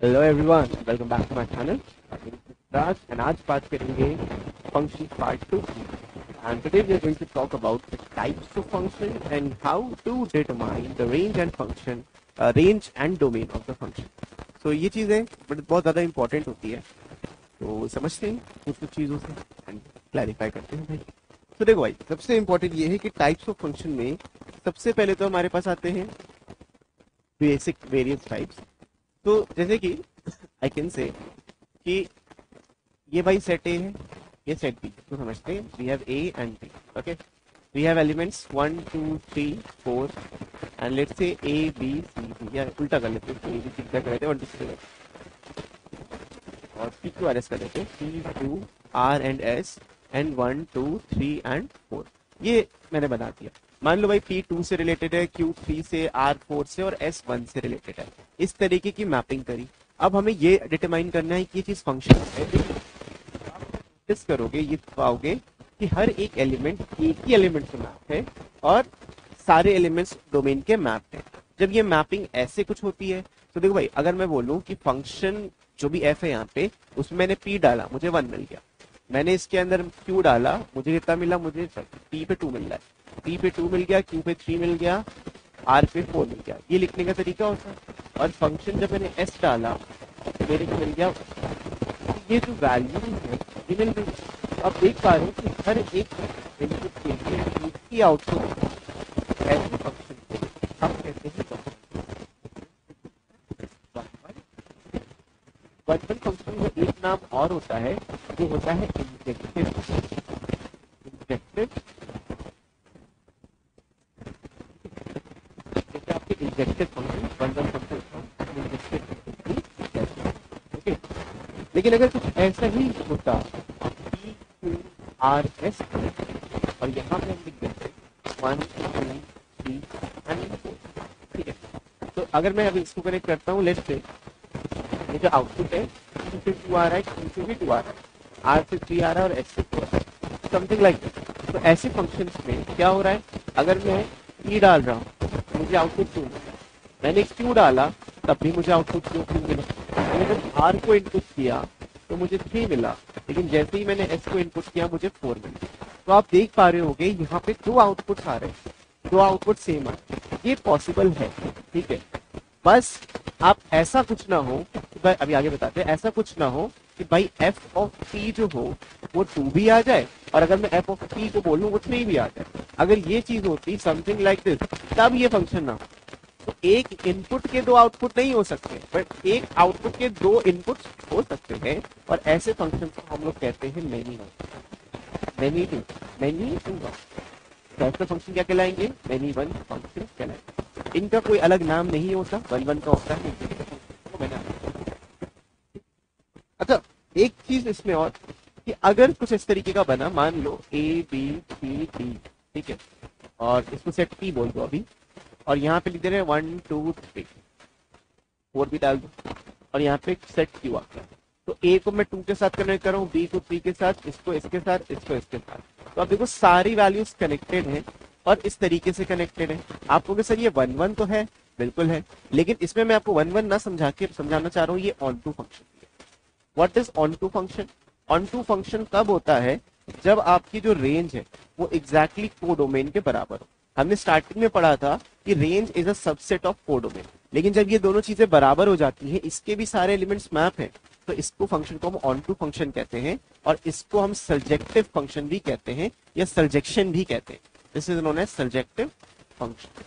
Hello everyone, welcome back to my channel Raj and आज बात करेंगे function part 2 and today we are going to talk about the types of function and how to determine the range and domain of the function. So ये चीज़ें बहुत ज़्यादा important होती है, तो समझते हैं कुछ चीज़ों से एंड क्लैरिफाई करते हैं भाई। तो देखो भाई, सबसे इंपॉर्टेंट ये है कि टाइप्स ऑफ फंक्शन में सबसे पहले तो हमारे पास आते हैं बेसिक वेरियस टाइप्स। तो जैसे कि आई कैन से कि ये भाई सेट ए है, ये सेट बी, तो समझते हैं we have A and B. Okay, we have elements 1 2 3 4 and let's say A B C D, या उल्टा कर लेते हैं, ए बी सी कर लेते हैं 1 2 3 और पी क्यू आर एस कर लेते हैं, P Q R and S and 1 2 3 and 4। ये मैंने बना दिया। मान लो भाई पी 2 से रिलेटेड है, क्यू 3 से, आर 4 से और एस 1 से रिलेटेड है। इस तरीके की मैपिंग करी। अब हमें ये डिटरमाइन करना है कि ये चीज फंक्शन है। नोटिस करोगे, ये पाओगे कि हर एक एलिमेंट एक ही एलिमेंट से मैप है और सारे एलिमेंट्स डोमेन के मैप है। जब ये मैपिंग ऐसे कुछ होती है तो देखो भाई, अगर मैं बोलूं कि फंक्शन जो भी एफ है यहाँ पे, उसमें मैंने पी डाला, मुझे 1 मिल गया। मैंने इसके अंदर क्यू डाला, मुझे कितना मिला, मुझे पी पे 2 मिल रहा है, पी पे 2 मिल गया, क्यू पे 3 मिल गया, आर पे 4 मिल गया। ये लिखने का तरीका होता है। और फंक्शन जब मैंने एस डाला तो मेरे को मिल गया, ये जो वैल्यू है ये मिल गई। तो आप देख पा रहे हो कि हर एक इनपुट के लिए उसकी आउटपुट ऐसे फंक्शन को हम कहते हैं बटन फंक्शन का एक नाम और होता है, वो होता है इंजेक्टिव। इंजेक्टिव जैसे आपके injective function button function injective. Okay, लेकिन अगर कुछ ऐसा ही होता पी क्यू आर एस और यहाँ पे हम लिख देते 1 2 3 एंड 4। ठीक है, तो अगर मैं अभी इसको कनेक्ट करता हूँ, लेट्स से ये जो आउटपुट है, P से 2 आ रहा है, Q से भी 2 आ रहा है, R से 3 आ रहा है और S से 4 आ रहा है, समथिंग लाइक दैट। तो ऐसे फंक्शंस में क्या हो रहा है, अगर मैं P डाल रहा हूँ तो मुझे आउटपुट 2 मिला, मैंने Q डाला तब भी मुझे आउटपुट 2 मिला, मैंने जब R को इनपुट किया तो मुझे 3 मिला, लेकिन जैसे ही मैंने S को इनपुट किया मुझे 4 मिला। तो आप देख पा रहे होगे यहाँ पे 2 आउटपुट आ रहे हैं, 2 आउटपुट सेम आ रहे हैं। ये पॉसिबल है, ठीक है। बस आप ऐसा कुछ ना हो कि भाई, अभी आगे बताते हैं, ऐसा कुछ ना हो कि भाई एफ ऑफ पी जो हो वो 2 भी आ जाए और अगर मैं एफ ऑफ पी को बोलूं वो 3 भी आ जाए। अगर ये चीज होती समथिंग लाइक दिस, तब ये फंक्शन ना हो। तो एक इनपुट के 2 आउटपुट नहीं हो सकते, बट एक आउटपुट के 2 इनपुट हो सकते हैं, और ऐसे फंक्शन को हम लोग कहते हैं many one, many to, many to one. ऐसे फंक्शन क्या कहलाएंगे, मेनी वन फंक्शन कहलाएंगे। इनका कोई अलग नाम नहीं होता, वन वन का होता है। अच्छा, एक चीज इसमें और कि अगर कुछ इस तरीके का बना, मान लो ए बी सी डी, ठीक है, और इसको सेट पी बोल दो अभी, और यहाँ पे लिख दे रहे हैं 1 2 3, 4 भी डाल दो, और यहाँ पे सेट क्यू आ गया। तो ए को मैं 2 के साथ कनेक्ट कर रहा हूँ, बी को 3 के साथ, इसको इसके साथ, इसको इसके साथ। तो अब देखो सारी वैल्यूज कनेक्टेड हैं और इस तरीके से कनेक्टेड है। आप कहोगे सर ये 1 1 तो है, बिल्कुल है, लेकिन इसमें मैं आपको 1 1 ना समझा के समझाना चाह रहा हूँ ये onto function. What is onto function? Onto function कब होता है, जब आपकी जो रेंज है वो एग्जैक्टली कोडोमेन के बराबर हो। हमने स्टार्टिंग में पढ़ा था कि range is a subset of codomain, लेकिन जब ये दोनों चीजें बराबर हो जाती हैं, इसके भी सारे एलिमेंट्स मैप हैं, तो इसको फंक्शन को हम ऑन टू फंक्शन कहते हैं, और इसको हम सल्जेक्टिव फंक्शन भी कहते हैं या सल्जेक्शन भी कहते हैं। This is known as surjective function.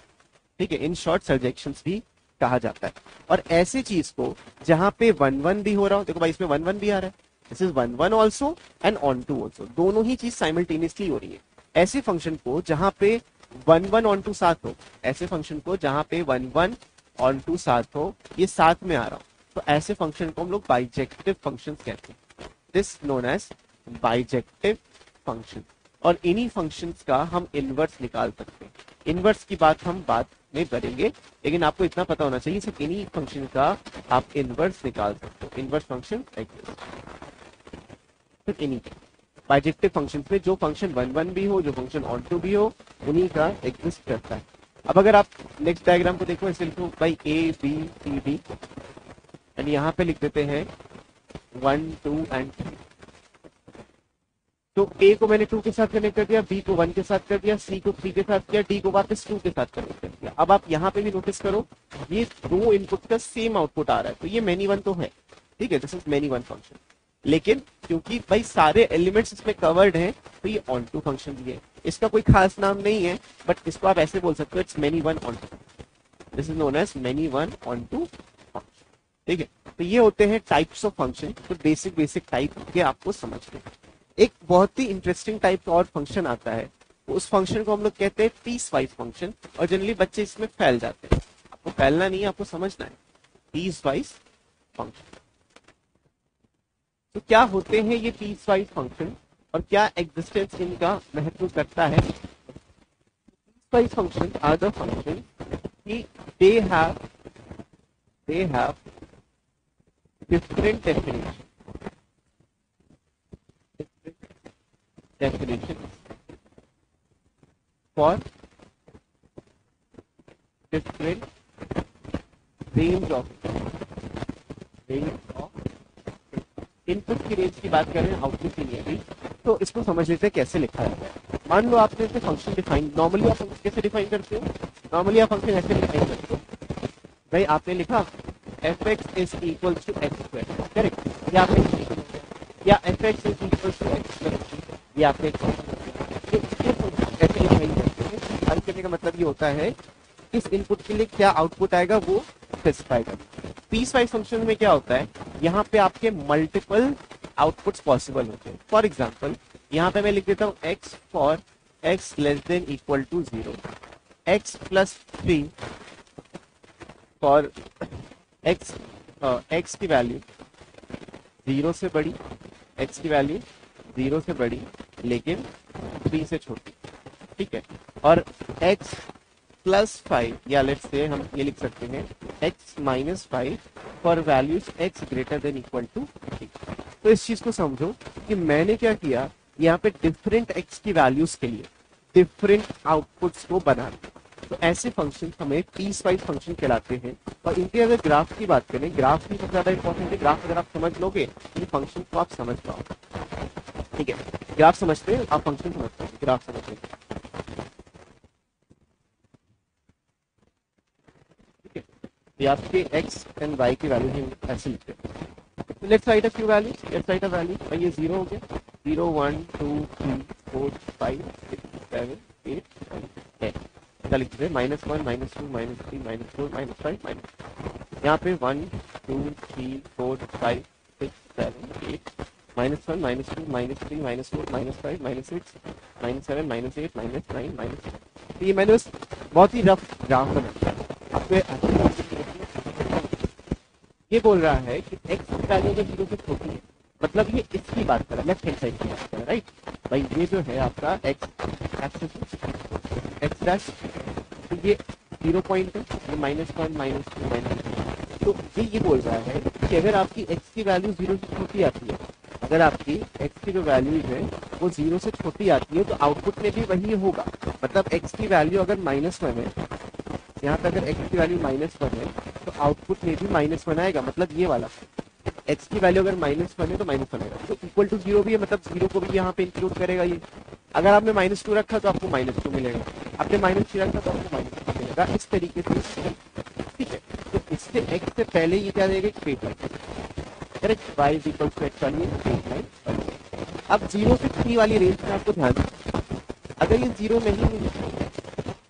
ठीक है, इन शॉर्ट सल्जेक्शंस भी कहा जाता है। और ऐसी चीज को जहां पे 1 1 भी हो रहा हो, देखो भाई इसमें 1 1 भी आ रहा है, this is 1 1 also and onto also, दोनों ही चीज साइमल्टेनियसली हो रही है। ऐसे फंक्शन को जहां पे 1 1 ऑन टू साथ हो, ऐसे फंक्शन को जहां पे 1 1 ऑन टू साथ हो, ये साथ में आ रहा हो, तो ऐसे फंक्शन को हम लोग बाइजेक्टिव फंक्शन कहते हैं। This known as bijective function. और इन्हीं फंक्शंस का हम इनवर्स निकाल सकते हैं। इनवर्स की बात हम बाद में करेंगे, लेकिन आपको इतना पता होना चाहिए सिर्फ इन्हीं फंक्शन का आप इनवर्स निकाल सकते हो। इनवर्स फंक्शन सिर्फ इन्हीं बाइजेक्टिव फंक्शन में जो फंक्शन 1 1 भी हो, जो फंक्शन ऑन टू भी हो, उन्हीं का एग्जिस्ट करता है। अब अगर आप नेक्स्ट डायग्राम को देखो, ऐसे लिखो भाई A B C D, and यहाँ पे लिख देते हैं 1 2 एंड 3। तो ए को मैंने 2 के साथ कनेक्ट कर दिया, बी को 1 के साथ कर दिया, सी को 3 के साथ किया, डी को वापस 2 के साथ कनेक्ट कर दिया। अब आप यहाँ पे भी नोटिस करो, ये दो इनपुट का सेम आउटपुट आ रहा है, तो ये मेनी वन तो है, ठीक है, this is many one function. लेकिन क्योंकि भाई सारे एलिमेंट्स इसमें कवर्ड हैं, तो ये ऑन टू फंक्शन भी है। इसका कोई खास नाम नहीं है, बट इसको आप ऐसे बोल सकते हो, it's many one onto. This is known as many one onto function, ठीक है। तो ये होते हैं टाइप्स ऑफ फंक्शन। तो बेसिक टाइप के आपको समझते हैं। एक बहुत ही इंटरेस्टिंग टाइप का और फंक्शन आता है, उस फंक्शन को हम लोग कहते हैं पीस वाइज फंक्शन, और जनरली बच्चे इसमें फैल जाते हैं। आपको फैलना नहीं है, आपको समझना है, पीस वाइज फंक्शन। तो क्या होते हैं ये पीस वाइज फंक्शन और क्या एग्जिस्टेंस इनका महत्व करता है? Piecewise function are the function कि they have different definitions for different range of input की रेंज की बात करें, आउटपुट की नहीं है, तो इसको समझ लेते हैं कैसे लिखा जाता है। मान लो आपने इसे फंक्शन डिफाइन, नॉर्मली आप फंक्शन कैसे डिफाइन करते हो? नॉर्मली आप फंक्शन ऐसे डिफाइन करते हो, भाई आपने लिखा fx is equals to x square, correct, या आपने या fx is equals to x square, ये आपने ऐसे डिफाइन करते हैं। डिफाइन करने का मतलब ये होता है इस इनपुट के लिए क्या आउटपुट आएगा वो स्पेसिफाई करना। पीस वाइज फंक्शन में क्या होता है, यहाँ पे आपके मल्टीपल आउटपुट्स पॉसिबल होते हैं। फॉर एग्जाम्पल यहाँ पे मैं लिख देता हूँ x for x less than equal to 0, x plus 3 for x की वैल्यू 0 से बड़ी, x की वैल्यू 0 से बड़ी लेकिन 3 से छोटी, ठीक है। और x प्लस 5, या लेट्स से हम ये लिख सकते हैं x minus 5 for values x greater than equal to 3। तो इस चीज को समझो कि मैंने क्या किया, यहाँ पे डिफरेंट x की वैल्यूज के लिए डिफरेंट आउटपुट्स को बना दिया। तो ऐसे फंक्शन हमें पीस वाइज फंक्शन कहलाते हैं। और इनके अगर ग्राफ की बात करें, ग्राफ भी सबसे ज्यादा इंपॉर्टेंट है। ग्राफ अगर आप समझ लोगे तो फंक्शन को आप समझ पाओगे, ठीक है। ग्राफ समझते हैं आप, फंक्शन समझते हैं, ग्राफ समझते हैं, ठीक है। ये आपके x एंड y की वैल्यू हम ऐसे लिखते हैं। तो let's write a few values, let's write a value. भाई ये 0 हो गया, 0 1 2 3 4 5 6 7 8 9 10। क्या लिखते हैं? -1 -2 -3 -4 -5 यहाँ पे 1 2 3 4 5 6 7 8 -1 -2 -3 -4 -5 -6 -7 -8 -9 -10। तो ये मैंने उस बहुत ही रफ ग्राफ बनाया। ये बोल रहा है कि x की वैल्यू अगर 0 से छोटी है, मतलब ये इसकी बात कर रहा है, लेफ्ट हैंड साइड की बात कर रहा है, राइट। भाई ये जो है आपका x एक्सिस x डैश, तो ये 0 पॉइंट है, ये -1 -2 -3। तो ये बोल रहा है कि अगर आपकी x की वैल्यू 0 से छोटी आती है, अगर आपकी x की जो वैल्यू है वो 0 से छोटी आती है, तो आउटपुट में भी वही होगा। मतलब x की वैल्यू अगर -1 है, यहाँ पे अगर x की वैल्यू -1 है तो आउटपुट में भी -1 आएगा। मतलब ये वाला x की वैल्यू अगर -1 है तो -1 आएगा। तो इक्वल टू 0 भी है, मतलब 0 को भी यहाँ पे इंक्लूड करेगा ये। अगर आपने -2 रखा तो आपको -2 मिलेगा, आपने -3 रखा तो आपको -3 मिलेगा, इस तरीके से, ठीक है। तो इससे x से पहले ये क्या देगा, straight line, correct, y is equal to x वाली स्ट्रेट लाइन। अब 0 से 3 वाली रेंज में आपको ध्यान दें, अगर ये 0 नहीं है,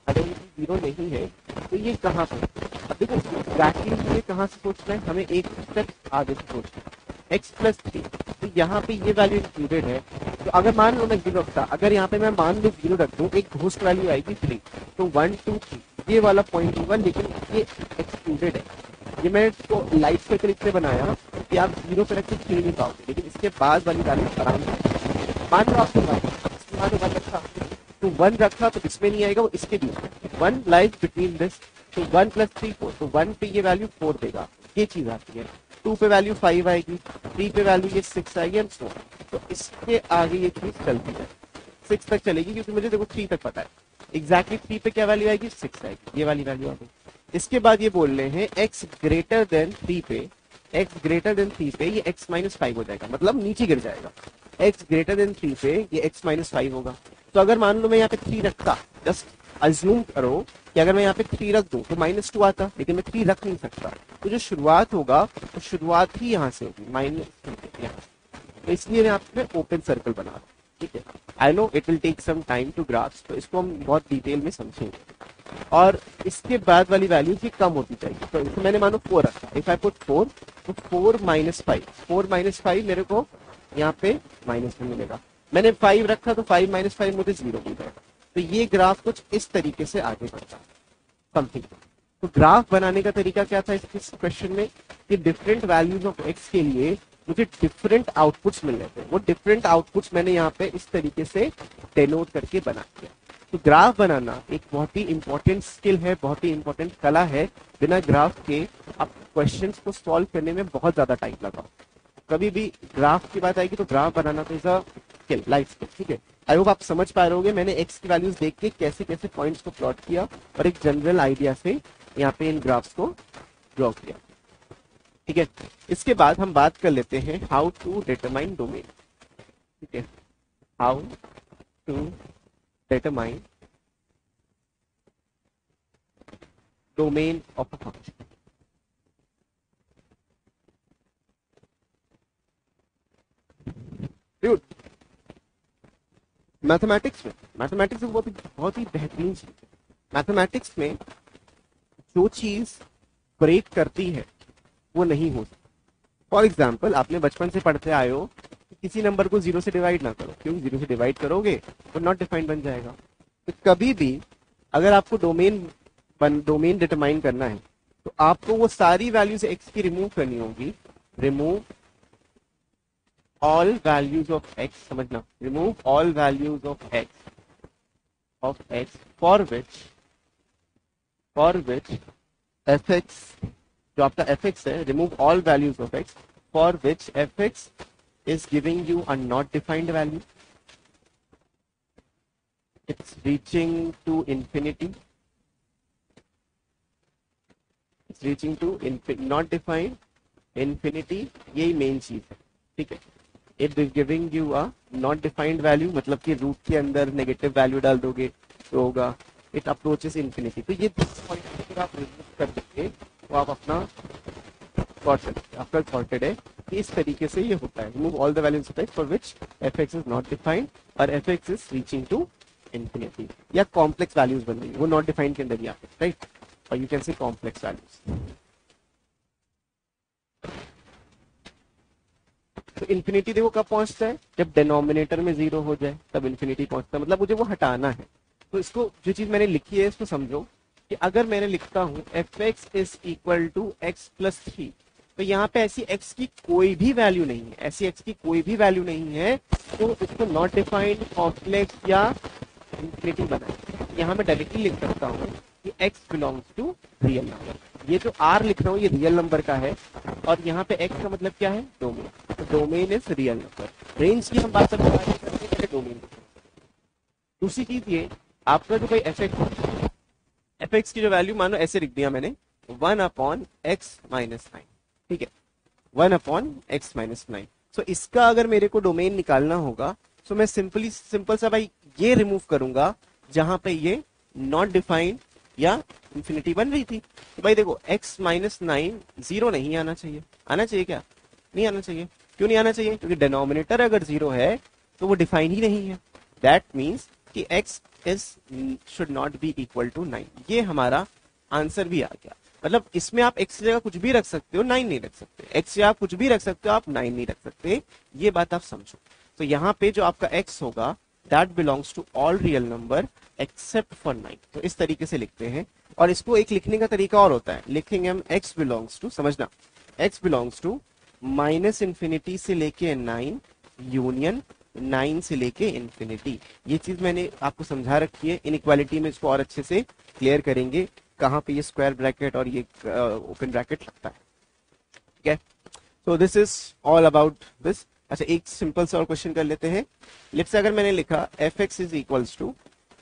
अगर ये 0 नहीं है तो ये कहाँ पर, अब देखो एग्जैक्टली ये कहाँ से सोचना है, हमें एक स्टेप आगे से सोचना है। x प्लस 3, तो यहाँ पे ये वैल्यू इंक्लूडेड है। तो अगर मान लो मैं 0 रखता, अगर यहाँ पे मैं मान लो 0 रख दूँ, एक घोस्ट वैल्यू आएगी 3, तो 1 2 3 ये वाला पॉइंट होगा, लेकिन ये एक्सक्लूडेड है। ये मैं इसको लाइट सर्कल इससे बनाया कि आप 0 पे रख के 3 नहीं पाओगे, लेकिन इसके बाद वाली वैल्यू आराम से मान लो आपने 1 रखा, तो 1 रखा तो इसमें नहीं आएगा, वो इसके बीच में 1 लाइज बिटवीन दिस, तो 1 + 3 4, तो 1 पे ये वैल्यू 4 देगा, ये चीज आती है। 2 पे वैल्यू 5 आएगी, 3 पे वैल्यू ये 6 आएगी, एंड सो। तो इसके आगे ये चीज चलती है, 6 तक चलेगी, क्योंकि मुझे देखो 3 तक पता है। एग्जैक्टली 3 पे क्या वैल्यू आएगी, 6 आएगी, ये वाली वैल्यू आ गई। इसके बाद ये बोल रहे हैं x ग्रेटर देन 3 पे x ग्रेटर देन 3 पे ये x माइनस 5 हो जाएगा, मतलब नीचे गिर जाएगा। x ग्रेटर देन 3 पे ये x माइनस 5 होगा। तो अगर मान लो मैं यहाँ पे 3 रखता, जस्ट अज्यूम करो कि अगर मैं यहाँ पे 3 रख दूं तो -2 आता, लेकिन मैं 3 रख नहीं सकता। तो जो शुरुआत होगा तो शुरुआत ही यहाँ से होगी माइनस यहाँ। तो इसलिए मैं यहाँ पे ओपन सर्कल बना रहा हूँ, ठीक है। I know it will take some time to grasp, तो इसको हम बहुत डिटेल में समझेंगे। और इसके बाद वाली वैल्यू की कम होती चाहिए। तो इसको मैंने मानो 4 रखा, इफ आई पुट 4 तो 4 माइनस 5, 4 माइनस 5 मेरे को यहाँ पे माइनस में मिलेगा। मैंने 5 रखा तो 5 माइनस 5 मुझे 0 मिल जाएगा। तो ये ग्राफ कुछ इस तरीके से आगे बढ़ता है समथिंग। तो ग्राफ बनाने का तरीका क्या था इस क्वेश्चन में कि डिफरेंट वैल्यूज ऑफ एक्स के लिए मुझे डिफरेंट आउटपुट्स मिल रहे थे। वो डिफरेंट आउटपुट्स मैंने यहाँ पे इस तरीके से डेनोट करके बना दिया। तो ग्राफ बनाना एक बहुत ही इंपॉर्टेंट स्किल है, बहुत ही इंपॉर्टेंट कला है। बिना ग्राफ के आप क्वेश्चंस को सॉल्व करने में बहुत ज्यादा टाइम लगा। कभी भी ग्राफ की बात आएगी तो ग्राफ बनाना तो is a skill, life skill, ठीक है। आई होप आप समझ पा रहे होगे मैंने एक्स की वैल्यूज देख के कैसे कैसे पॉइंट्स को प्लॉट किया और एक जनरल आइडिया से यहाँ पे इन ग्राफ्स को ड्रॉ किया, ठीक है। इसके बाद हम बात कर लेते हैं हाउ टू डिटरमाइन डोमेन, ठीक है। How to determine domain of a function. Mathematics में बहुत ही बेहतरीन चीज है। मैथमेटिक्स में जो चीज ब्रेक करती है वो नहीं हो सकती। फॉर एग्जाम्पल आपने बचपन से पढ़ते आए हो कि किसी नंबर को 0 से डिवाइड ना करो, क्योंकि 0 से डिवाइड करोगे तो नॉट डिफाइंड बन जाएगा। तो कभी भी अगर आपको डोमेन डिटरमाइन करना है तो आपको वो सारी वैल्यूज एक्स की रिमूव करनी होगी। Remove all values of x, समझना, remove all values of x for which fx, जो आपका fx है, remove all values of x for which fx is giving you a not defined value, it's reaching to infinity, it's reaching to not defined infinity, यही main चीज है, ठीक है। It is giving you a not defined value, मतलब कि root के अंदर negative value डाल दोगे तो होगा इट अप्रोचेस इन्फिनिटी। तो ये पॉइंट आप रिमूव कर देंगे तो आप अपना आपका सॉर्टेड है कि इस तरीके से ये होता है। Remove all the values of x for which f x is not defined और f x is reaching to infinity, या कॉम्प्लेक्स वैल्यूज बन रही है वो नॉट डिफाइंड के अंदर ही आते हैं, राइट। और you can say complex values. तो इन्फिनिटी देखो कब पहुंचता है, जब डिनोमिनेटर में 0 हो जाए तब इन्फिनिटी पहुंचता है, मतलब मुझे वो हटाना है। तो इसको जो चीज मैंने लिखी है इसको समझो कि अगर मैंने लिखता हूं F x is equal to X plus 3, तो यहाँ पे ऐसी एक्स की कोई भी वैल्यू नहीं है, ऐसी एक्स की कोई भी वैल्यू नहीं है, तो इसको नॉट डिफाइंड, कॉम्प्लेक्स या इन्फिनिटी बनाए। यहाँ मैं डायरेक्टली लिख सकता हूँ कि x belongs to real number. ये जो r लिख रहा हूँ ये रियल नंबर का है, और यहाँ पे x का मतलब क्या है, डोमेन। तो domain is real number. Range की हम बात करते हैं, डोमेन। दूसरी चीज ये, आपका जो कोई एफ एक्स की जो वैल्यू मानो ऐसे लिख दिया मैंने 1/x-9, ठीक है, 1/x-9। सो इसका अगर मेरे को डोमेन निकालना होगा तो मैं सिंपल सा भाई ये रिमूव करूंगा जहां पे ये नॉट डिफाइंड या इंफिनिटी बन रही थी। तो भाई देखो x-9 0 नहीं आना चाहिए, आना चाहिए क्या, नहीं आना चाहिए। क्यों नहीं आना चाहिए, क्योंकि डिनोमिनेटर अगर 0 है तो वो डिफाइन ही नहीं है। दैट मीन्स कि x should not be equal to 9। ये हमारा आंसर भी आ गया। मतलब इसमें आप x की जगह कुछ भी रख सकते हो, 9 नहीं रख सकते। x से आप कुछ भी रख सकते हो, आप 9 नहीं रख सकते। ये बात आप समझो। तो यहाँ पे जो आपका x होगा that belongs to all real number except for 9। तो इस तरीके से लिखते हैं। और इसको एक लिखने का तरीका और होता है, लिखेंगे हम x बिलोंग्स टू, समझना, x बिलोंग्स टू -इंफिनिटी से लेके 9 यूनियन 9 से लेके इंफिनिटी। ये चीज मैंने आपको समझा रखी है। इनइक्वालिटी में इसको और अच्छे से क्लियर करेंगे, कहाँ पे ये स्क्वायर ब्रैकेट और ये ओपन ब्रैकेट लगता है, ठीक है। So this is all about this. अच्छा, एक सिंपल सा और क्वेश्चन कर लेते हैं। लेट्स से अगर मैंने लिखा F x is equals to,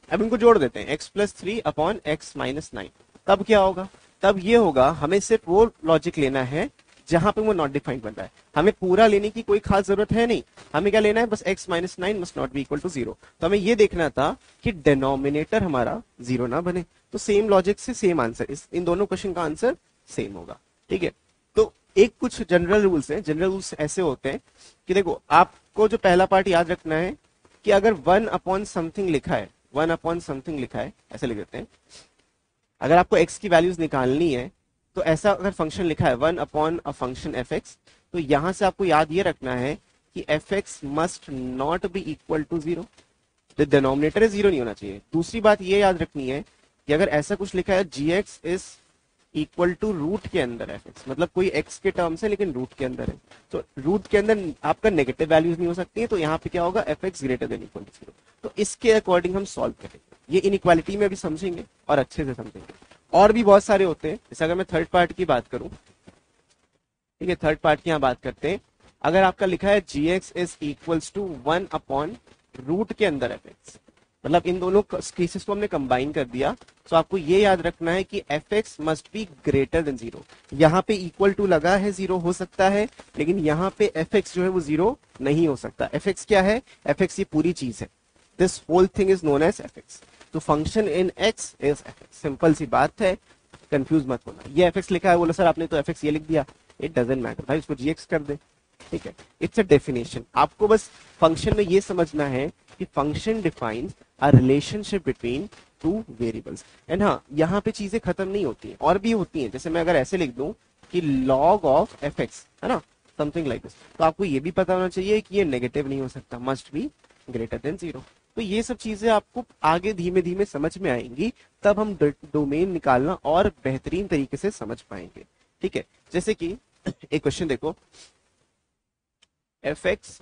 अब इनको जोड़ देते हैं, x+3/x-9, तब क्या होगा, तब ये होगा, हमें सिर्फ वो लॉजिक लेना है जहां पे वो नॉट डिफाइंड बन रहा है। हमें पूरा लेने की कोई खास जरूरत है नहीं, हमें क्या लेना है, बस x minus nine must not be equal to zero. तो हमें ये देखना था कि डिनोमिनेटर हमारा जीरो ना बने। तो सेम लॉजिक से सेम आंसर, इन दोनों क्वेश्चन का आंसर सेम होगा। ठीक है, तो एक कुछ जनरल रूल्स हैं। जनरल रूल्स ऐसे होते हैं कि देखो, आपको जो पहला पार्ट याद रखना है कि अगर वन अपॉन समथिंग लिखा है, वन अपॉन समथिंग लिखा है, ऐसे लिख देते हैं, अगर आपको x की वैल्यूज निकालनी है तो ऐसा अगर फंक्शन लिखा है one upon a function F x, तो यहां से आपको याद ये रखना है कि F X must not be equal to zero, the denominator zero नहीं होना चाहिए। दूसरी बात ये याद रखनी है कि अगर ऐसा कुछ लिखा है g x is equal to root के अंदर एफ एक्स, मतलब कोई एक्स के टर्म्स है लेकिन रूट के अंदर है, तो रूट के अंदर आपका नेगेटिव वैल्यूज नहीं हो सकती है, तो यहाँ पे क्या होगा, F X greater than equal to zero. तो इसके अकॉर्डिंग हम सॉल्व करेंगे, ये इनइक्वालिटी में भी समझेंगे और अच्छे से समझेंगे। और भी बहुत सारे होते हैं, जैसे अगर मैं थर्ड पार्ट की बात करूं, ठीक है, थर्ड पार्ट की यहाँ बात करते हैं। अगर आपका लिखा है g x is equals to one upon root के अंदर एफ एक्स, मतलब इन दोनों केसेस को हमने कंबाइन कर दिया, तो आपको ये याद रखना है कि F X must be greater than zero. यहाँ पे इक्वल टू लगा है, जीरो हो सकता है, लेकिन यहाँ पे एफ एक्स जो है वो जीरो नहीं हो सकता। एफ एक्स क्या है, एफ एक्स ये पूरी चीज है, this whole thing is known as f x. तो function in x is f x, simple सी बात है, कंफ्यूज मत होना। ये एफ एक्स लिखा है, बोलो सर आपने तो एफ एक्स ये लिख दिया, इट डजंट मैटर भाई, उसको जी एक्स कर दे। ठीक है, इट्स अ डेफिनेशन। आपको बस फंक्शन में ये समझना है कि function defines a relationship between two variables. And हाँ, यहाँ पे चीजें खत्म नहीं होती हैं, और भी होती हैं। जैसे मैं अगर ऐसे लिख दूं कि log ऑफ एफ एक्स, है ना, समथिंग लाइक दिस, तो आपको ये भी पता होना चाहिए कि ये नेगेटिव नहीं हो सकता, must be greater than zero. तो ये सब चीजें आपको आगे धीमे धीमे समझ में आएंगी, तब हम डोमेन निकालना और बेहतरीन तरीके से समझ पाएंगे। ठीक है, जैसे कि एक क्वेश्चन देखो, F x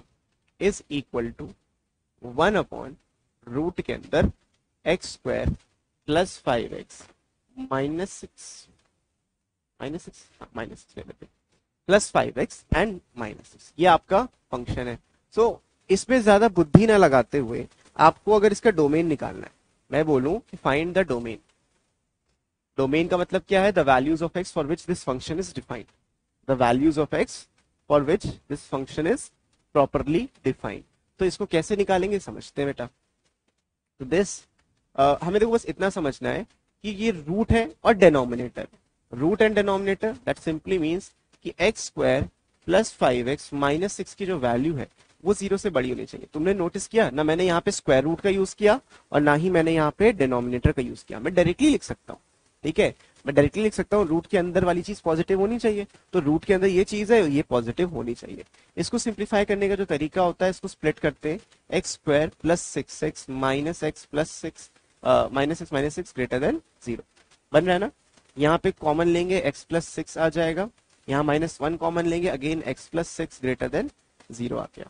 is equal to one upon root के अंदर X square plus five x minus six, minus six ले लेते plus five X and minus six, ये आपका फंक्शन है। सो इसमें ज्यादा बुद्धि ना लगाते हुए आपको अगर इसका डोमेन निकालना है, मैं बोलूं कि फाइंड द डोमेन। डोमेन का मतलब क्या है, the values of x for which this function is defined, the values of x for which this function is properly defined. तो इसको कैसे निकालेंगे समझते हैं बेटा। तो दिस हमें देखो बस इतना समझना है कि ये रूट है और denominator, root and denominator, that simply means कि x square plus five x minus six की जो वैल्यू है वो जीरो से बड़ी होनी चाहिए। तुमने नोटिस किया ना, मैंने यहाँ पे स्क्वायर रूट का यूज किया और ना ही मैंने यहाँ पे डिनोमिनेटर का यूज किया। मैं डायरेक्टली लिख सकता हूँ, ठीक है, मैं डायरेक्टली लिख सकता हूँ रूट के अंदर वाली चीज पॉजिटिव होनी चाहिए, तो रूट के अंदर ये चीज है, ये पॉजिटिव होनी चाहिए। इसको सिंप्लीफाई करने का जो तरीका होता है, इसको स्प्लिट करते हैं, x square plus six x minus x plus six minus six greater than zero बन रहा है ना। यहाँ पे कॉमन लेंगे एक्स प्लस सिक्स आ जाएगा, यहाँ माइनस वन कॉमन लेंगे, again x plus six greater than zero आ गया।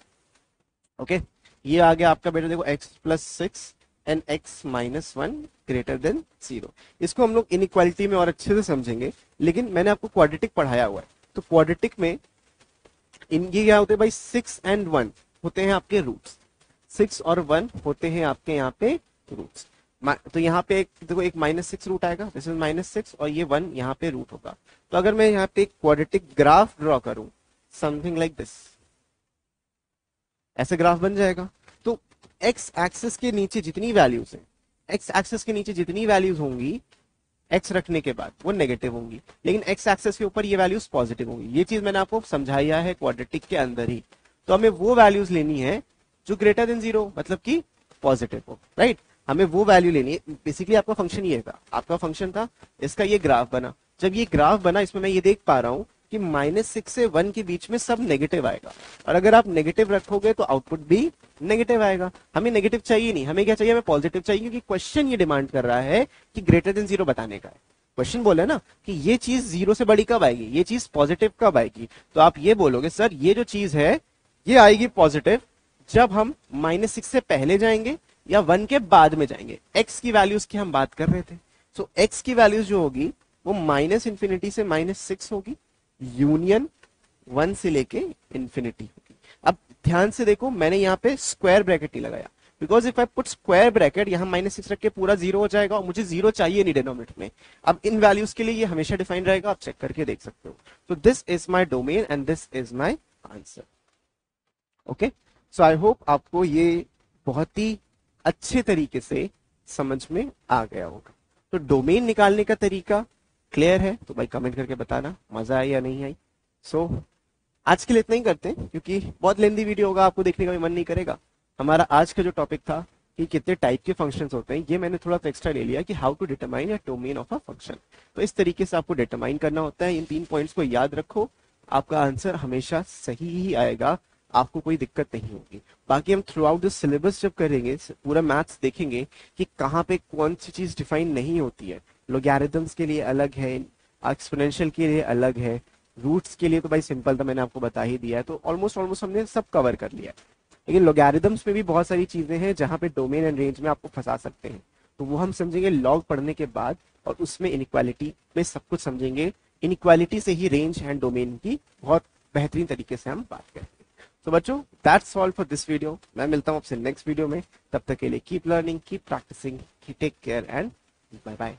ओके, ये आ गया आपका बेटा, देखो x plus six and x minus one greater than zero. इसको हम लोग इनइक्वालिटी में और अच्छे से समझेंगे, लेकिन मैंने आपको क्वाड्रेटिक पढ़ाया हुआ है, तो क्वाड्रेटिक में इनके क्या होते हैं भाई, सिक्स एंड वन होते हैं आपके रूट्स, सिक्स और वन होते हैं आपके यहाँ पे रूट्स। तो यहाँ पे एक देखो, एक माइनस सिक्स रूट आएगा, दिस इज माइनस सिक्स, और ये वन यहाँ पे रूट होगा। तो अगर मैं यहाँ पे एक क्वाड्रेटिक ग्राफ ड्रॉ करूं, समथिंग लाइक दिस, ऐसे ग्राफ बन जाएगा। तो एक्स एक्सिस के नीचे जितनी वैल्यूज हैं, एक्स एक्सिस के नीचे जितनी वैल्यूज होंगी एक्स रखने के बाद वो नेगेटिव होंगी, लेकिन एक्स एक्सिस के ऊपर ये वैल्यूज पॉजिटिव होंगी। ये चीज मैंने आपको समझाया है क्वाड्रेटिक के अंदर ही। तो हमें वो वैल्यूज लेनी है जो ग्रेटर देन जीरो, मतलब कि पॉजिटिव हो, राइट। हमें वो वैल्यू लेनी है। बेसिकली आपका फंक्शन ये था, आपका फंक्शन था, इसका ये ग्राफ बना। जब ये ग्राफ बना, इसमें मैं ये देख पा रहा हूँ कि माइनस सिक्स से वन के बीच में सब नेगेटिव आएगा, और अगर आप नेगेटिव रखोगे तो आउटपुट भी नेगेटिव आएगा। हमें नेगेटिव चाहिए नहीं, हमें क्या चाहिए, हमें पॉजिटिव चाहिए, क्योंकि क्वेश्चन ये डिमांड कर रहा है कि ग्रेटर देन जीरो बताने का है। क्वेश्चन बोले ना कि ये चीज जीरो से बड़ी कब आएगी, ये चीज पॉजिटिव कब आएगी, तो आप ये बोलोगे सर ये जो चीज है ये आएगी पॉजिटिव जब हम माइनस सिक्स से पहले जाएंगे या वन के बाद में जाएंगे। एक्स की वैल्यूज की हम बात कर रहे थे, सो एक्स की वैल्यूज जो होगी वो माइनस इंफिनिटी से माइनस सिक्स होगी, यूनियन वन से लेके इंफिनिटी होगी। अब ध्यान से देखो, मैंने यहाँ पे स्क्वायर ब्रैकेट नहीं लगाया, because if I put square bracket, यहाँ -6 रख के पूरा 0 हो जाएगा और मुझे 0 चाहिए नहीं डिनोमिनेटर में। अब इन वैल्यूज के लिए ये हमेशा डिफाइन रहेगा, आप चेक करके देख सकते हो। तो this is my domain and this is my answer. Okay, so I hope आपको ये बहुत ही अच्छे तरीके से समझ में आ गया होगा। तो डोमेन निकालने का तरीका क्लियर है तो भाई कमेंट करके बताना मजा आई या नहीं आई। सो आज के लिए इतना ही करते हैं, क्योंकि बहुत लेंदी वीडियो होगा, आपको देखने का भी मन नहीं करेगा। हमारा आज का जो टॉपिक था कि कितने टाइप के फंक्शंस होते हैं, ये मैंने थोड़ा सा एक्स्ट्रा ले लिया कि how to determine a domain of a function. तो इस तरीके से आपको डिटरमाइन करना होता है। इन 3 पॉइंट्स को याद रखो, आपका आंसर हमेशा सही ही आएगा, आपको कोई दिक्कत नहीं होगी। बाकी हम थ्रू आउट द सिलेबस जब करेंगे, पूरा मैथ्स देखेंगे कि कहाँ पे कौन सी चीज डिफाइन नहीं होती है। लॉगरिथम्स के लिए अलग है, एक्सपोनेंशियल के लिए अलग है, रूट्स के लिए तो भाई सिंपल था, मैंने आपको बता ही दिया है। तो ऑलमोस्ट हमने सब कवर कर लिया है। लेकिन लॉगरिथम्स में भी बहुत सारी चीजें हैं जहां पे डोमेन एंड रेंज में आपको फंसा सकते हैं, तो वो हम समझेंगे लॉग पढ़ने के बाद, और उसमें इनइक्वालिटी में सब कुछ समझेंगे। इनइक्वालिटी से ही रेंज एंड डोमेन की बहुत बेहतरीन तरीके से हम बात करेंगे। तो बच्चों, that's all for this video. मैं मिलता हूं आपसे नेक्स्ट वीडियो में, तब तक के लिए keep learning, keep practising, take care and bye bye.